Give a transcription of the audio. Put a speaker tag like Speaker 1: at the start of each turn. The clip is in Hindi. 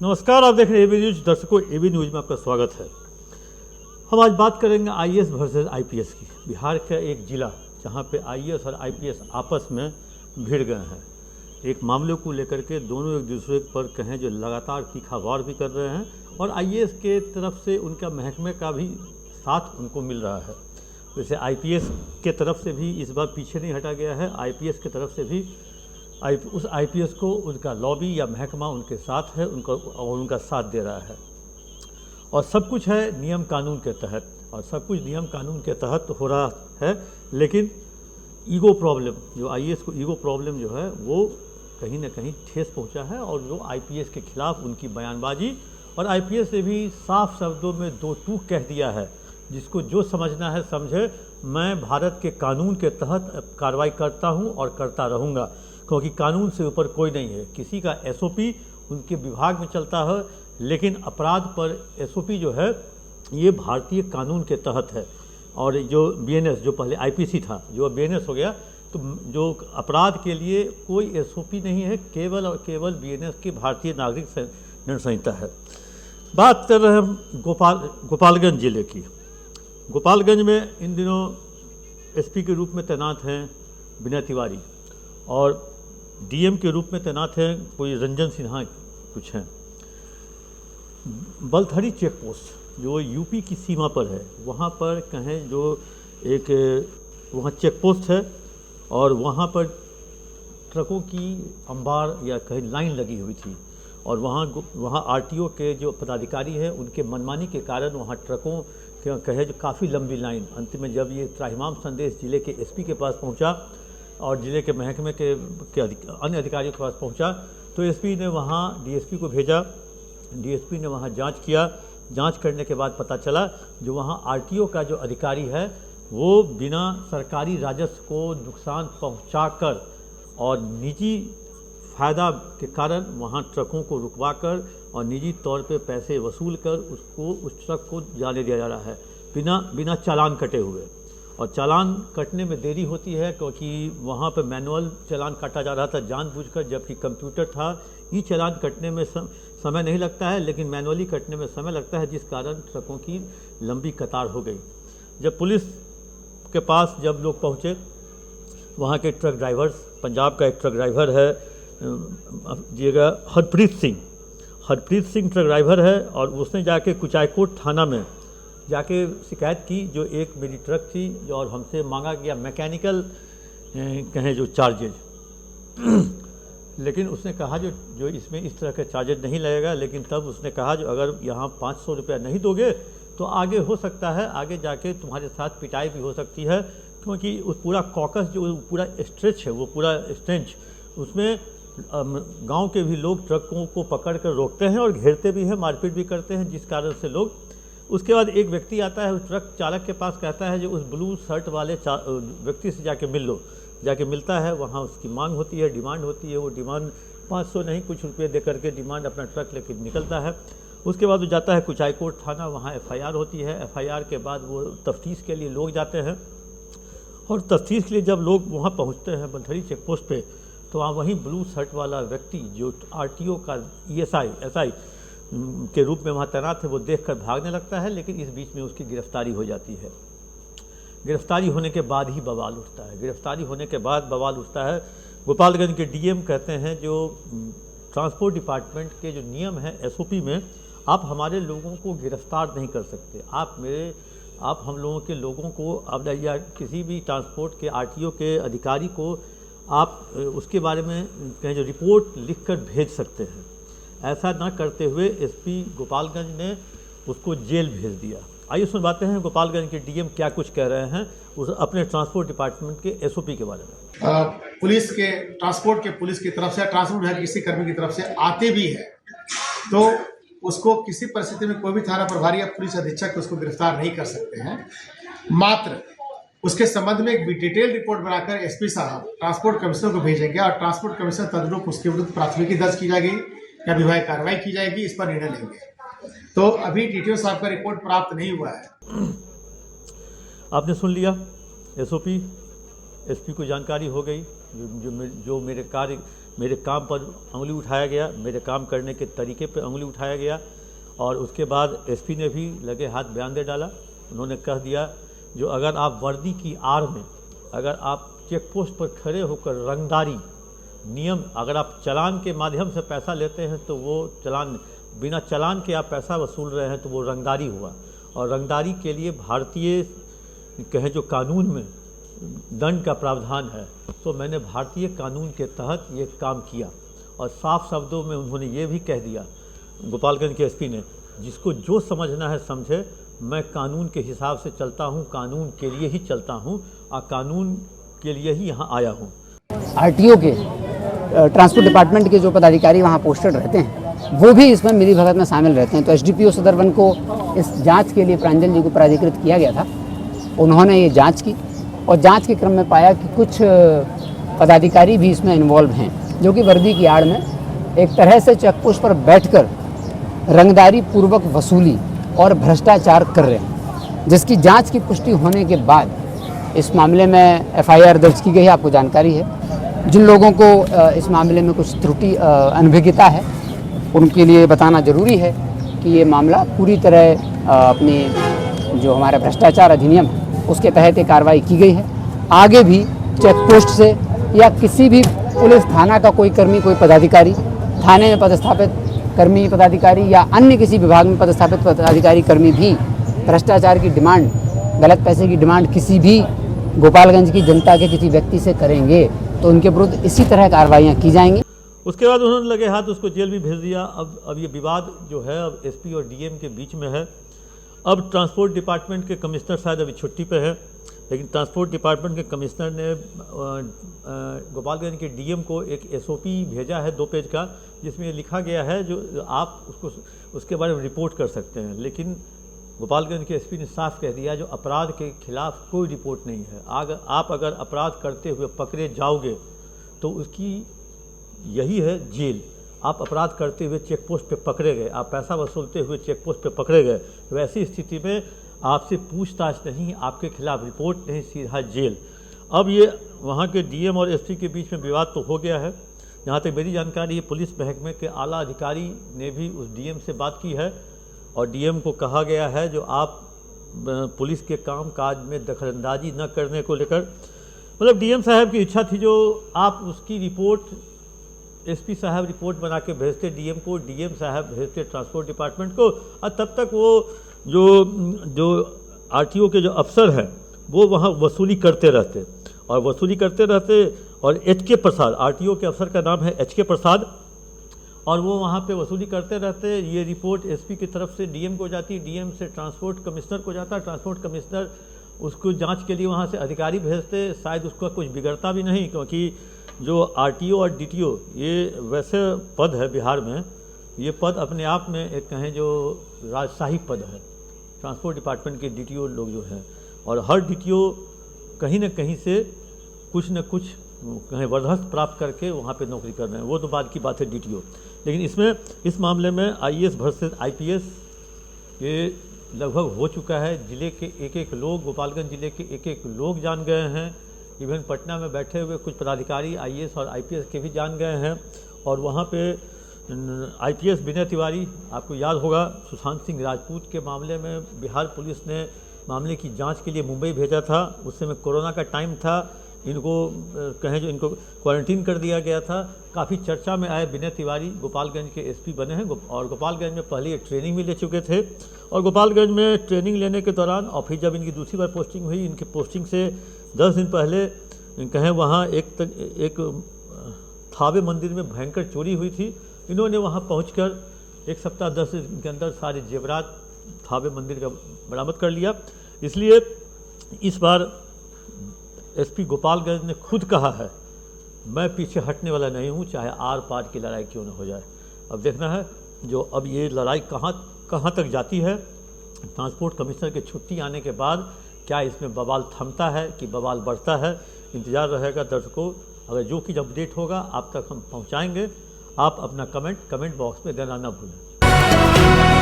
Speaker 1: नमस्कार, आप देख रहे हैं एबी न्यूज। दर्शकों, एबी न्यूज में आपका स्वागत है। हम आज बात करेंगे आईएएस वर्सेस आईपीएस की। बिहार का एक जिला जहां पे आईएएस और आईपीएस आपस में भिड़ गए हैं। एक मामले को लेकर के दोनों एक दूसरे पर कहें जो लगातार तीखा वार भी कर रहे हैं और आईएएस के तरफ से उनका महकमे का भी साथ उनको मिल रहा है। वैसे आईपीएस के तरफ से भी इस बार पीछे नहीं हटा गया है। आईपीएस के तरफ से भी उस आईपीएस को उनका लॉबी या महकमा उनके साथ है, उनका साथ दे रहा है। और सब कुछ है नियम कानून के तहत, और सब कुछ नियम कानून के तहत हो रहा है। लेकिन ईगो प्रॉब्लम, जो आईएएस को ईगो प्रॉब्लम जो है वो कहीं ना कहीं ठेस पहुंचा है। और जो आईपीएस के खिलाफ उनकी बयानबाजी, और आईपीएस ने भी साफ शब्दों में दो टूक कह दिया है, जिसको जो समझना है समझे। मैं भारत के कानून के तहत कार्रवाई करता हूं और करता रहूँगा, क्योंकि कानून से ऊपर कोई नहीं है। किसी का एसओपी उनके विभाग में चलता है, लेकिन अपराध पर एसओपी जो है ये भारतीय कानून के तहत है। और जो बीएनएस, जो पहले आईपीसी था, जो अब बीएनएस हो गया, तो जो अपराध के लिए कोई एसओपी नहीं है, केवल और केवल बीएनएस की भारतीय नागरिक दंड संहिता है। बात कर रहे हैं हम गोपालगंज जिले की। गोपालगंज में इन दिनों एसपी के रूप में तैनात हैं विनय तिवारी, और डीएम के रूप में तैनात हैं कोई रंजन सिन्हा कुछ हैं। बलथरी चेक पोस्ट जो यूपी की सीमा पर है, वहाँ पर कहें जो एक वहाँ चेक पोस्ट है, और वहाँ पर ट्रकों की अंबार या कहीं लाइन लगी हुई थी। और वहाँ आरटीओ के जो पदाधिकारी हैं उनके मनमानी के कारण वहाँ ट्रकों के कहे जो काफ़ी लंबी लाइन, अंत में जब ये त्राहिमाम संदेश जिले के एसपी के पास पहुँचा और जिले के महकमे के अन्य अधिकारियों के पास पहुंचा, तो एसपी ने वहां डीएसपी को भेजा। डीएसपी ने वहां जांच किया। जांच करने के बाद पता चला जो वहां आरटीओ का जो अधिकारी है वो बिना सरकारी राजस्व को नुकसान पहुंचाकर और निजी फ़ायदा के कारण वहां ट्रकों को रुकवाकर और निजी तौर पे पैसे वसूल कर उस ट्रक को जाने दिया जा रहा है, बिना चालान कटे हुए। और चालान कटने में देरी होती है, क्योंकि वहाँ पर मैनुअल चालान काटा जा रहा था जानबूझकर, जबकि कंप्यूटर था। ई चालान कटने में समय नहीं लगता है, लेकिन मैनुअली कटने में समय लगता है, जिस कारण ट्रकों की लंबी कतार हो गई। जब पुलिस के पास जब लोग पहुँचे, वहाँ के ट्रक ड्राइवर्स, पंजाब का एक ट्रक ड्राइवर है जिएगा हरप्रीत सिंह ट्रक ड्राइवर है, और उसने जाके कुचायकोट थाना में जाके शिकायत की। जो एक मेरी ट्रक थी और हमसे मांगा गया मैकेनिकल कहें जो चार्जेज, लेकिन उसने कहा जो इसमें इस तरह के चार्जेज नहीं लगेगा। लेकिन तब उसने कहा जो अगर यहाँ 500 रुपया नहीं दोगे तो आगे हो सकता है, आगे जाके तुम्हारे साथ पिटाई भी हो सकती है, क्योंकि उस पूरा कॉकस जो पूरा स्ट्रेच है, वो पूरा स्ट्रेच, उसमें गांव के भी लोग ट्रकों को पकड़ कर रोकते हैं और घेरते भी हैं, मारपीट भी करते हैं, जिस कारण से लोग। उसके बाद एक व्यक्ति आता है उस ट्रक चालक के पास, कहता है जो उस ब्लू शर्ट वाले व्यक्ति से जाके मिल लो। जाके मिलता है, वहाँ उसकी मांग होती है, डिमांड होती है। वो डिमांड 500 नहीं, कुछ रुपये दे करके डिमांड अपना ट्रक लेकर निकलता है। उसके बाद वो जाता है कुचायकोट थाना, वहाँ एफआईआर होती है। एफआईआर के बाद वो तफ्तीश के लिए लोग जाते हैं, और तफ्तीश के लिए जब लोग वहाँ पहुँचते हैं बलथरी चेक पोस्ट पर, तो वहाँ वहीं ब्लू शर्ट वाला व्यक्ति जो आरटीओ का एसआई के रूप में वहाँ तैनात है, वो देखकर भागने लगता है। लेकिन इस बीच में उसकी गिरफ्तारी हो जाती है। गिरफ्तारी होने के बाद ही बवाल उठता है। गिरफ्तारी होने के बाद बवाल उठता है। गोपालगंज के डीएम कहते हैं जो ट्रांसपोर्ट डिपार्टमेंट के जो नियम हैं एसओपी में, आप हमारे लोगों को गिरफ्तार नहीं कर सकते। आप हम लोगों के लोगों को अब या किसी भी ट्रांसपोर्ट के आरटीओ के अधिकारी को आप उसके बारे में कहें जो रिपोर्ट लिख कर भेज सकते हैं। ऐसा न करते हुए एसपी गोपालगंज ने उसको जेल भेज दिया। आइए सुनवाते हैं गोपालगंज के डीएम क्या कुछ कह रहे हैं उस अपने ट्रांसपोर्ट डिपार्टमेंट के एसओपी के बारे में।
Speaker 2: पुलिस की तरफ से, ट्रांसपोर्ट विभाग किसी कर्मी की तरफ से आते भी है तो उसको किसी परिस्थिति में कोई भी थाना प्रभारी या पुलिस अधीक्षक उसको गिरफ्तार नहीं कर सकते हैं। मात्र उसके संबंध में एक डिटेल रिपोर्ट बनाकर एसपी साहब ट्रांसपोर्ट कमिश्नर को भेजेंगे, और ट्रांसपोर्ट कमिश्नर तदनुरूप उसके विरुद्ध प्राथमिकी दर्ज की जाएगी या विभागीय कार्रवाई की जाएगी, इस पर निर्णय लेंगे। तो अभी डीटीओ साहब का रिपोर्ट प्राप्त नहीं हुआ है।
Speaker 1: आपने सुन लिया, एसओपी एसपी को जानकारी हो गई। जो मेरे कार्य मेरे काम पर उंगली उठाया गया, मेरे काम करने के तरीके पर उंगली उठाया गया। और उसके बाद एसपी ने भी लगे हाथ बयान दे डाला। उन्होंने कह दिया जो अगर आप वर्दी की आड़ में, अगर आप चेक पोस्ट पर खड़े होकर रंगदारी नियम, अगर आप चालान के माध्यम से पैसा लेते हैं तो वो चालान, बिना चालान के आप पैसा वसूल रहे हैं तो वो रंगदारी हुआ। और रंगदारी के लिए भारतीय कहें जो कानून में दंड का प्रावधान है, तो मैंने भारतीय कानून के तहत ये काम किया। और साफ शब्दों में उन्होंने ये भी कह दिया, गोपालगंज के एसपी ने, जिसको जो समझना है समझे, मैं कानून के हिसाब से चलता हूँ, कानून के लिए ही चलता हूँ और कानून के लिए ही यहाँ आया हूँ।
Speaker 3: आरटीओ के ट्रांसपोर्ट डिपार्टमेंट के जो पदाधिकारी वहाँ पोस्टेड रहते हैं वो भी इसमें मिलीभगत में शामिल रहते हैं। तो एसडीपीओ सदर वन को इस जांच के लिए प्रांजल जी को प्राधिकृत किया गया था। उन्होंने ये जांच की और जांच के क्रम में पाया कि कुछ पदाधिकारी भी इसमें इन्वॉल्व हैं, जो कि वर्दी की आड़ में एक तरह से चेकपोस्ट पर बैठकर रंगदारी पूर्वक वसूली और भ्रष्टाचार कर रहे हैं, जिसकी जांच की पुष्टि होने के बाद इस मामले में एफआईआर दर्ज की गई है। आपको जानकारी है, जिन लोगों को इस मामले में कुछ त्रुटि अनभिज्ञता है उनके लिए बताना जरूरी है कि ये मामला पूरी तरह अपनी जो हमारा भ्रष्टाचार अधिनियम है उसके तहत ये कार्रवाई की गई है। आगे भी चेक पोस्ट से या किसी भी पुलिस थाना का कोई कर्मी, कोई पदाधिकारी, थाने में पदस्थापित कर्मी पदाधिकारी या अन्य किसी विभाग में पदस्थापित पदाधिकारी कर्मी भी भ्रष्टाचार की डिमांड, गलत पैसे की डिमांड किसी भी गोपालगंज की जनता के किसी व्यक्ति से करेंगे तो उनके विरुद्ध इसी तरह कार्रवाइयाँ की जाएंगी।
Speaker 1: उसके बाद उन्होंने लगे हाथ उसको जेल भी भेज दिया। अब ये विवाद जो है अब एसपी और डीएम के बीच में है। अब ट्रांसपोर्ट डिपार्टमेंट के कमिश्नर शायद अभी छुट्टी पे है, लेकिन ट्रांसपोर्ट डिपार्टमेंट के कमिश्नर ने गोपालगंज के डीएम को एक एसओपी भेजा है 2 पेज का, जिसमें लिखा गया है जो आप उसके बारे में रिपोर्ट कर सकते हैं। लेकिन गोपालगंज के एसपी ने साफ कह दिया जो अपराध के खिलाफ कोई रिपोर्ट नहीं है। आप अगर अपराध करते हुए पकड़े जाओगे तो उसकी यही है जेल। आप अपराध करते हुए चेक पोस्ट पे पकड़े गए, आप पैसा वसूलते हुए चेक पोस्ट पे पकड़े गए, तो ऐसी स्थिति में आपसे पूछताछ नहीं, आपके खिलाफ रिपोर्ट नहीं, सीधा जेल। अब ये वहाँ के डीएम और एसपी के बीच में विवाद तो हो गया है। जहाँ तक मेरी जानकारी है, पुलिस महकमे के आला अधिकारी ने भी उस डीएम से बात की है और डीएम को कहा गया है जो आप पुलिस के काम काज में दखलंदाजी न करने को लेकर, मतलब डीएम साहब की इच्छा थी जो आप उसकी रिपोर्ट एसपी साहब रिपोर्ट बना के भेजते डीएम को, डीएम साहब भेजते ट्रांसपोर्ट डिपार्टमेंट को, और तब तक वो जो आरटीओ के जो अफसर हैं वो वहाँ वसूली करते रहते और वसूली करते रहते। और एचके प्रसाद, आरटीओ के अफसर का नाम है एचके प्रसाद, और वो वहाँ पे वसूली करते रहते। ये रिपोर्ट एसपी की तरफ से डीएम को जाती, डीएम से ट्रांसपोर्ट कमिश्नर को जाता, ट्रांसपोर्ट कमिश्नर उसको जांच के लिए वहाँ से अधिकारी भेजते। शायद उसका कुछ बिगड़ता भी नहीं, क्योंकि जो आरटीओ और डीटीओ ये वैसे पद है बिहार में, ये पद अपने आप में एक कहें जो राजशाही पद है। ट्रांसपोर्ट डिपार्टमेंट के डीटीओ लोग जो हैं, और हर डीटीओ कहीं न कहीं से कुछ न कुछ कहीं बर्दाश्त प्राप्त करके वहाँ पे नौकरी कर रहे हैं, वो तो बाद की बात है डीटीओ। लेकिन इस मामले में आईएएस वर्सेस आईपीएस ये लगभग हो चुका है। जिले के एक लोग, गोपालगंज जिले के एक लोग जान गए हैं। इवन पटना में बैठे हुए कुछ पदाधिकारी आईएएस और आईपीएस के भी जान गए हैं। और वहाँ पे आईपीएस विनय तिवारी, आपको याद होगा सुशांत सिंह राजपूत के मामले में बिहार पुलिस ने मामले की जांच के लिए मुंबई भेजा था। उस समय कोरोना का टाइम था, इनको कहें जो इनको क्वारंटीन कर दिया गया था। काफ़ी चर्चा में आए विनय तिवारी गोपालगंज के एसपी बने हैं और गोपालगंज में पहले ये ट्रेनिंग भी ले चुके थे। और गोपालगंज में ट्रेनिंग लेने के दौरान और फिर जब इनकी दूसरी बार पोस्टिंग हुई, इनकी पोस्टिंग से 10 दिन पहले कहें वहाँ एक थावे मंदिर में भयंकर चोरी हुई थी। इन्होंने वहाँ पहुंचकर 1 सप्ताह 10 दिन के अंदर सारे जेवरात थावे मंदिर का बरामद कर लिया। इसलिए इस बार एसपी गोपालगंज ने खुद कहा है मैं पीछे हटने वाला नहीं हूँ, चाहे आर पार की लड़ाई क्यों न हो जाए। अब देखना है जो अब ये लड़ाई कहाँ तक जाती है। ट्रांसपोर्ट कमिश्नर की छुट्टी आने के बाद क्या इसमें बवाल थमता है कि बवाल बढ़ता है, इंतज़ार रहेगा दर्शकों। अगर जो कुछ अपडेट होगा आप तक हम पहुँचाएँगे। आप अपना कमेंट बॉक्स में देना न भूलें।